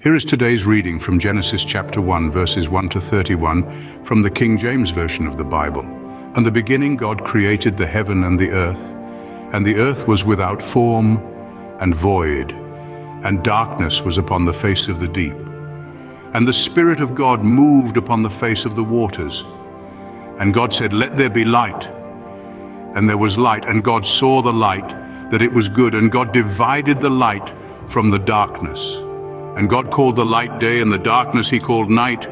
Here is today's reading from Genesis chapter 1, verses 1 to 31 from the King James Version of the Bible. "In the beginning God created the heaven and the earth was without form and void, and darkness was upon the face of the deep. And the Spirit of God moved upon the face of the waters. And God said, 'Let there be light.' And there was light, and God saw the light, that it was good, and God divided the light from the darkness. And God called the light day, and the darkness he called night.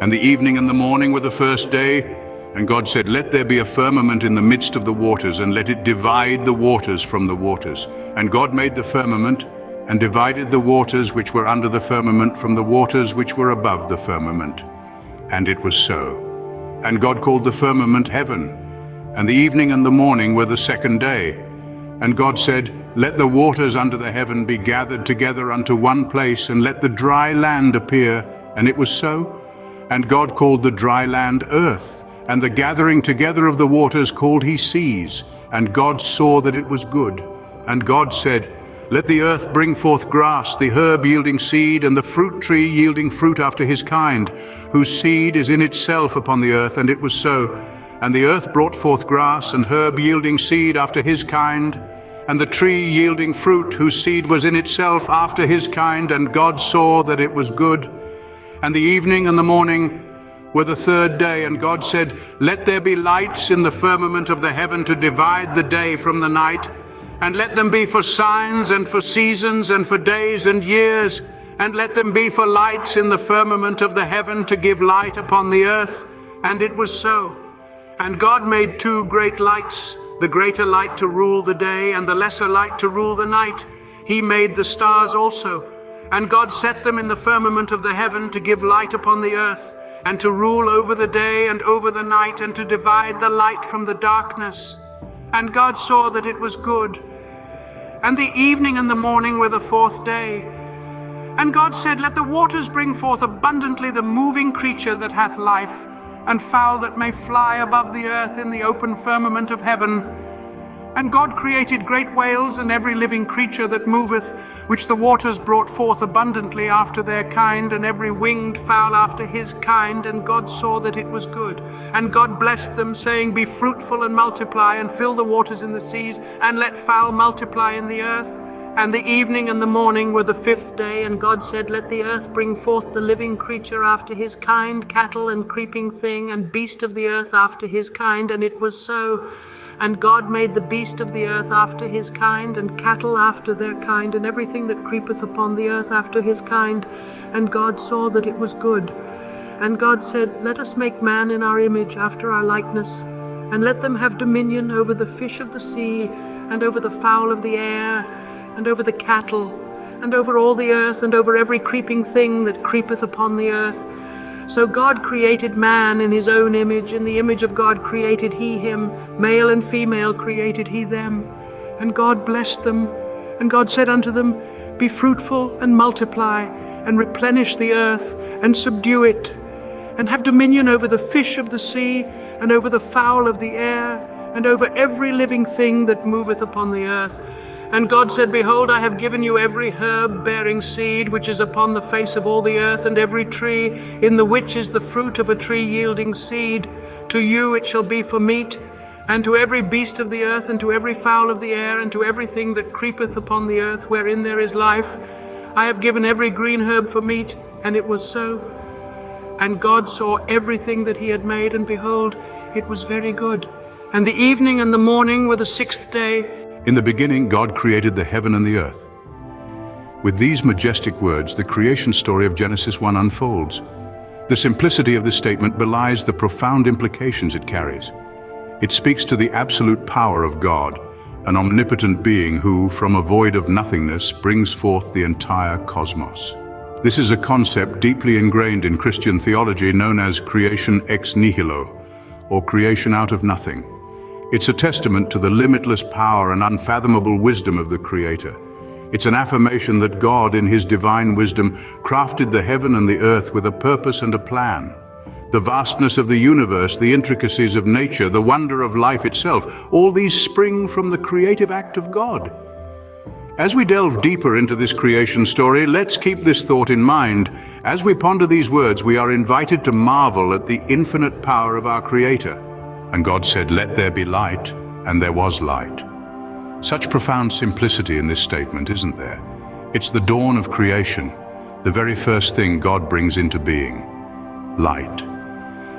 And the evening and the morning were the first day. And God said, 'Let there be a firmament in the midst of the waters, and let it divide the waters from the waters.' And God made the firmament, and divided the waters which were under the firmament from the waters which were above the firmament. And it was so. And God called the firmament heaven. And the evening and the morning were the second day. And God said, 'Let the waters under the heaven be gathered together unto one place, and let the dry land appear.' And it was so. And God called the dry land earth, and the gathering together of the waters called he seas. And God saw that it was good. And God said, 'Let the earth bring forth grass, the herb yielding seed, and the fruit tree yielding fruit after his kind, whose seed is in itself upon the earth.' And it was so. And the earth brought forth grass, and herb yielding seed after his kind, and the tree yielding fruit, whose seed was in itself after his kind. And God saw that it was good. And the evening and the morning were the third day. And God said, 'Let there be lights in the firmament of the heaven to divide the day from the night, and let them be for signs and for seasons and for days and years, and let them be for lights in the firmament of the heaven to give light upon the earth.' And it was so. And God made two great lights, the greater light to rule the day, and the lesser light to rule the night. He made the stars also. And God set them in the firmament of the heaven to give light upon the earth, and to rule over the day and over the night, and to divide the light from the darkness. And God saw that it was good. And the evening and the morning were the fourth day. And God said, 'Let the waters bring forth abundantly the moving creature that hath life, and fowl that may fly above the earth in the open firmament of heaven.' And God created great whales and every living creature that moveth, which the waters brought forth abundantly after their kind, and every winged fowl after his kind. And God saw that it was good. And God blessed them, saying, 'Be fruitful and multiply, and fill the waters in the seas, and let fowl multiply in the earth.' And the evening and the morning were the fifth day. And God said, 'Let the earth bring forth the living creature after his kind, cattle and creeping thing, and beast of the earth after his kind.' And it was so. And God made the beast of the earth after his kind, and cattle after their kind, and everything that creepeth upon the earth after his kind. And God saw that it was good. And God said, 'Let us make man in our image, after our likeness, and let them have dominion over the fish of the sea, and over the fowl of the air, and over the cattle, and over all the earth, and over every creeping thing that creepeth upon the earth.' So God created man in his own image. In the image of God created he him. Male and female created he them. And God blessed them. And God said unto them, 'Be fruitful and multiply, and replenish the earth, and subdue it, and have dominion over the fish of the sea, and over the fowl of the air, and over every living thing that moveth upon the earth.' And God said, 'Behold, I have given you every herb bearing seed which is upon the face of all the earth, and every tree in the which is the fruit of a tree yielding seed. To you it shall be for meat, and to every beast of the earth, and to every fowl of the air, and to everything that creepeth upon the earth, wherein there is life. I have given every green herb for meat.' And it was so. And God saw everything that he had made, and behold, it was very good. And the evening and the morning were the sixth day. In the beginning, God created the heaven and the earth. With these majestic words, the creation story of Genesis 1 unfolds. The simplicity of this statement belies the profound implications it carries. It speaks to the absolute power of God, an omnipotent being who, from a void of nothingness, brings forth the entire cosmos. This is a concept deeply ingrained in Christian theology known as creation ex nihilo, or creation out of nothing. It's a testament to the limitless power and unfathomable wisdom of the Creator. It's an affirmation that God, in his divine wisdom, crafted the heaven and the earth with a purpose and a plan. The vastness of the universe, the intricacies of nature, the wonder of life itself, all these spring from the creative act of God. As we delve deeper into this creation story, let's keep this thought in mind. As we ponder these words, we are invited to marvel at the infinite power of our Creator. And God said, "Let there be light," and there was light. Such profound simplicity in this statement, isn't there? It's the dawn of creation, the very first thing God brings into being: light.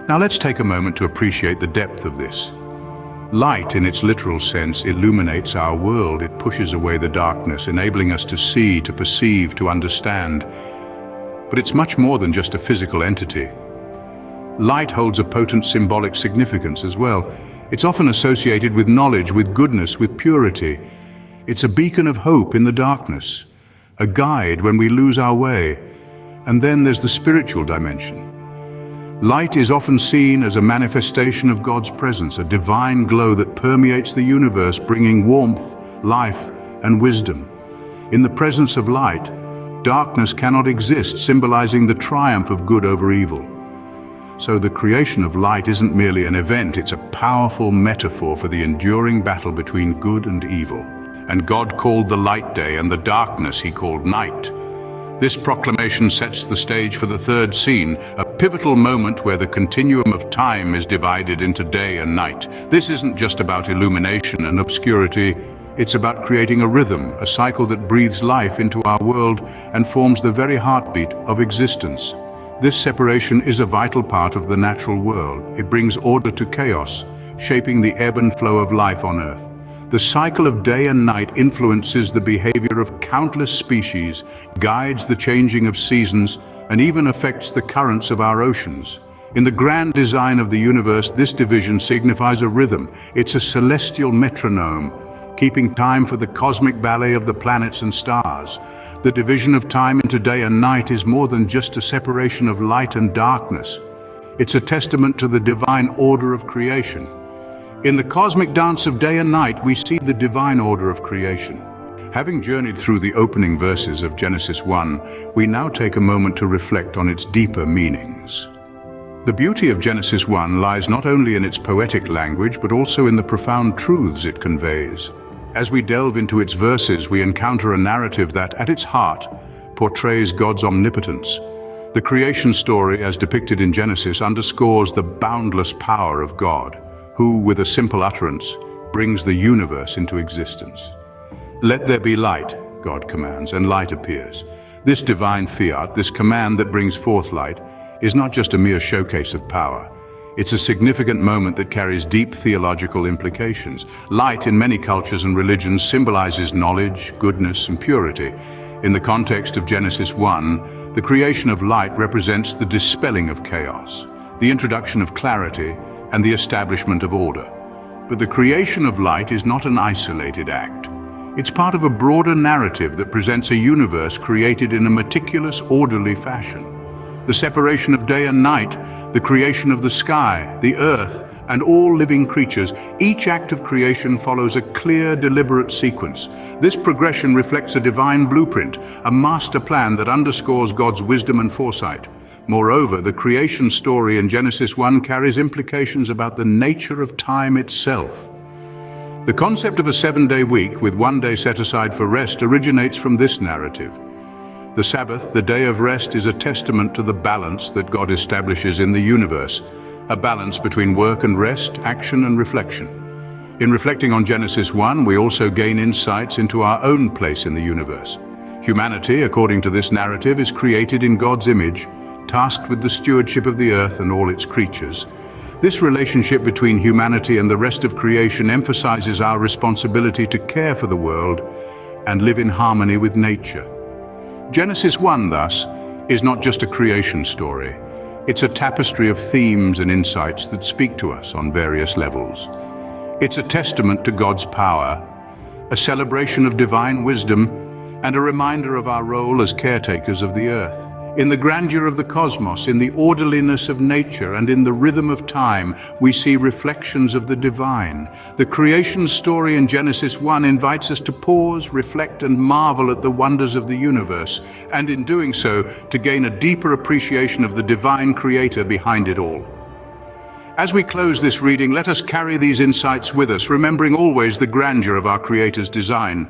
Now let's take a moment to appreciate the depth of this. Light, in its literal sense, illuminates our world. It pushes away the darkness, enabling us to see, to perceive, to understand. But it's much more than just a physical entity. Light holds a potent symbolic significance as well. It's often associated with knowledge, with goodness, with purity. It's a beacon of hope in the darkness, a guide when we lose our way. And then there's the spiritual dimension. Light is often seen as a manifestation of God's presence, a divine glow that permeates the universe, bringing warmth, life, and wisdom. In the presence of light, darkness cannot exist, symbolizing the triumph of good over evil. So the creation of light isn't merely an event, it's a powerful metaphor for the enduring battle between good and evil. And God called the light day, and the darkness He called night. This proclamation sets the stage for the third scene, a pivotal moment where the continuum of time is divided into day and night. This isn't just about illumination and obscurity, it's about creating a rhythm, a cycle that breathes life into our world and forms the very heartbeat of existence. This separation is a vital part of the natural world. It brings order to chaos, shaping the ebb and flow of life on Earth. The cycle of day and night influences the behavior of countless species, guides the changing of seasons, and even affects the currents of our oceans. In the grand design of the universe, this division signifies a rhythm. It's a celestial metronome, keeping time for the cosmic ballet of the planets and stars. The division of time into day and night is more than just a separation of light and darkness. It's a testament to the divine order of creation. In the cosmic dance of day and night, we see the divine order of creation. Having journeyed through the opening verses of Genesis 1, we now take a moment to reflect on its deeper meanings. The beauty of Genesis 1 lies not only in its poetic language, but also in the profound truths it conveys. As we delve into its verses, we encounter a narrative that, at its heart, portrays God's omnipotence. The creation story, as depicted in Genesis, underscores the boundless power of God, who, with a simple utterance, brings the universe into existence. "Let there be light," God commands, and light appears. This divine fiat, this command that brings forth light, is not just a mere showcase of power. It's a significant moment that carries deep theological implications. Light, in many cultures and religions, symbolizes knowledge, goodness, and purity. In the context of Genesis 1, the creation of light represents the dispelling of chaos, the introduction of clarity, and the establishment of order. But the creation of light is not an isolated act. It's part of a broader narrative that presents a universe created in a meticulous, orderly fashion. The separation of day and night, the creation of the sky, the earth, and all living creatures, each act of creation follows a clear, deliberate sequence. This progression reflects a divine blueprint, a master plan that underscores God's wisdom and foresight. Moreover, the creation story in Genesis 1 carries implications about the nature of time itself. The concept of a 7-day week with 1 day set aside for rest originates from this narrative. The Sabbath, the day of rest, is a testament to the balance that God establishes in the universe, a balance between work and rest, action and reflection. In reflecting on Genesis 1, we also gain insights into our own place in the universe. Humanity, according to this narrative, is created in God's image, tasked with the stewardship of the earth and all its creatures. This relationship between humanity and the rest of creation emphasizes our responsibility to care for the world and live in harmony with nature. Genesis 1, thus, is not just a creation story. It's a tapestry of themes and insights that speak to us on various levels. It's a testament to God's power, a celebration of divine wisdom, and a reminder of our role as caretakers of the earth. In the grandeur of the cosmos, in the orderliness of nature, and in the rhythm of time, we see reflections of the divine. The creation story in Genesis 1 invites us to pause, reflect, and marvel at the wonders of the universe, and in doing so, to gain a deeper appreciation of the divine creator behind it all. As we close this reading, let us carry these insights with us, remembering always the grandeur of our Creator's design.